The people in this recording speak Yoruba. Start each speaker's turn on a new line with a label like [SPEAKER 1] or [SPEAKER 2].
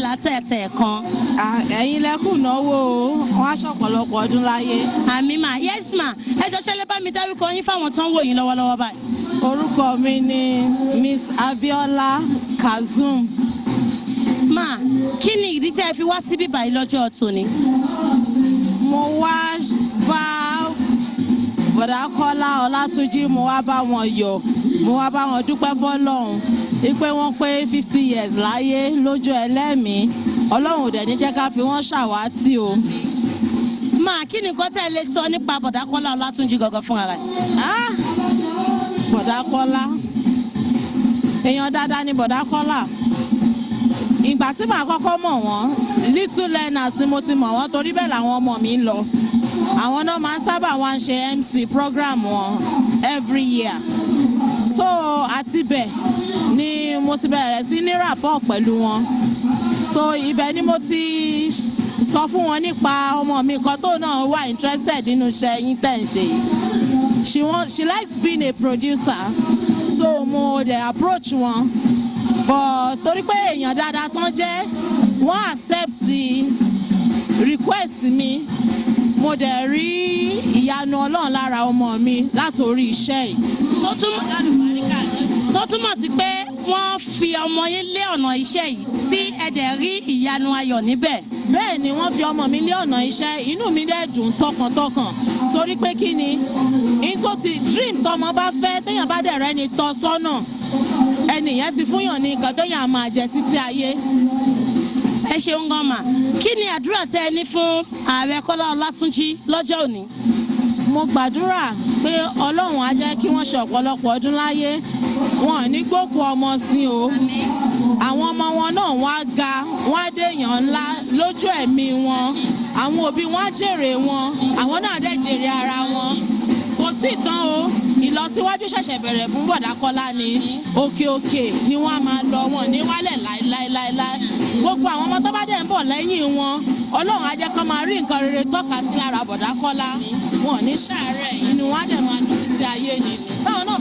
[SPEAKER 1] látẹ̀tẹ̀ kan.
[SPEAKER 2] Ẹ̀yin lẹ́kùn náwó wọn aṣọ ọ̀pọ̀lọpọ̀ ọdún láyé.
[SPEAKER 1] Àmì mà, yes ma, ẹ jọ ṣẹlẹ̀ bá mi dárúkọ yín fáwọn tó ń wò yín lọ́wọ́lọ́wọ́ báyìí.
[SPEAKER 2] Orúkọ mi ni Miss Abiola Kazoum.
[SPEAKER 1] Ma, kí ni ìdí tẹ́ ẹ fi wá síbí báyìí lọ́jọ́ tòní?
[SPEAKER 2] Mo wá bá Bọ̀dá Kọ́lá Ọlátúnjí, mo wá bá wọn yọ̀, mo wá bá wọn dúpẹ́ f'Ọlọ́run wípé wọ́n pé 50 years láyé lójú ẹlẹ́mìí. Ọlọ́run ò dẹ̀ ní jẹ́ ká fi wọ́n ṣàwátì o.
[SPEAKER 1] Ma, kí ni nǹkan tẹ́ ẹ lè sọ nípa Bọ̀dá Kọ́lá Ọlátúnjí gangan fúnra rẹ̀?
[SPEAKER 2] Bọ̀dá Kọ́lá, èèyàn dáadáa ni Bọ̀dá Kọ́lá. Ìgbà tí màá kọ́kọ́ mọ̀ wọ́n, little learners ni mo ti mọ̀ wọ́n torí bẹ́ẹ̀ làwọn ọmọ mi ń lọ. Àwọn náà máa ń sábà wá ń ṣe MC program wọn every year. So àti bẹ̀ ni mo ti bẹ̀rẹ̀ sí ní rapport pẹ̀lú wọn. So ibẹ̀ ni mo ti sọ fún wọn nípa ọmọ mi kan tó náà wà interested nínú iṣẹ́ yín tẹ̀ ń ṣe yìí. She likes being a producer. So mo dey approach wọn. But torí pé èèyàn dáadáa tán jẹ́, wọ́n accept the request mi. Mo dẹ̀ rí ìyanu Ọlọ́run lára ọmọ mi látòrí iṣẹ́ yìí.
[SPEAKER 1] Tó túmọ̀ sí pé wọ́n fi ọmọ yín lé ọ̀nà iṣẹ́ yìí tí ẹ dẹ̀ rí ìyanu ayọ̀ níbẹ̀.
[SPEAKER 2] Bẹ́ẹ̀ ni wọ́n fi ọmọ mi lé ọ̀nà iṣẹ́, inú mi dẹ̀ dùn tọkàntọkàn torí pé kí ni nítorí dream tọmọ bá fẹ́ téèyàn bá dẹ̀ rẹ́ni tọ́ sọ́nà ẹnìyẹn ti fúnyàn ní nǹkan téèyàn máa jẹ títí ayé.
[SPEAKER 1] Ẹ ṣeun gan mà, kí ni àdúrà tẹ́ ẹ ní fún ààrẹ Kọ́lá Ọlátúnjí lọ́jọ́ òní?
[SPEAKER 2] Mo gbàdúrà pé Ọlọ́run á jẹ́ kí wọ́n ṣe ọ̀pọ̀lọpọ̀ ọdún láyé, wọn ò ní gbókù ọmọ sí o. Àwọn ọmọ wọn náà wọ́n á ga, wọ́n á dèèyàn ńlá lójú ẹ̀mí wọn. Àwọn òbí wọn á jèrè wọn, àwọn náà dẹ̀ jèrè ara wọn. Kò sí ìtàn o, ìlọsíwájú ṣẹ̀ṣẹ̀ bẹ̀rẹ̀ fún Bọ̀dá Kọ́lá ni. Òkè òkè ni wọ́n á máa lọ, wọn ní wálẹ̀ láéláéláé. Gbogbo àwọn ọmọ tó bá dẹ̀ ń bọ̀ lẹ́yìn wọn, Ọlọ́run á jẹ́ kó máa rí nǹkan rere tọ́ka sí lára Bọ̀dá Kọ́lá. Wọn ò ní ṣàárẹ̀, inú wọn á dẹ̀ máa dùn títí ayé ni. Báwọn náà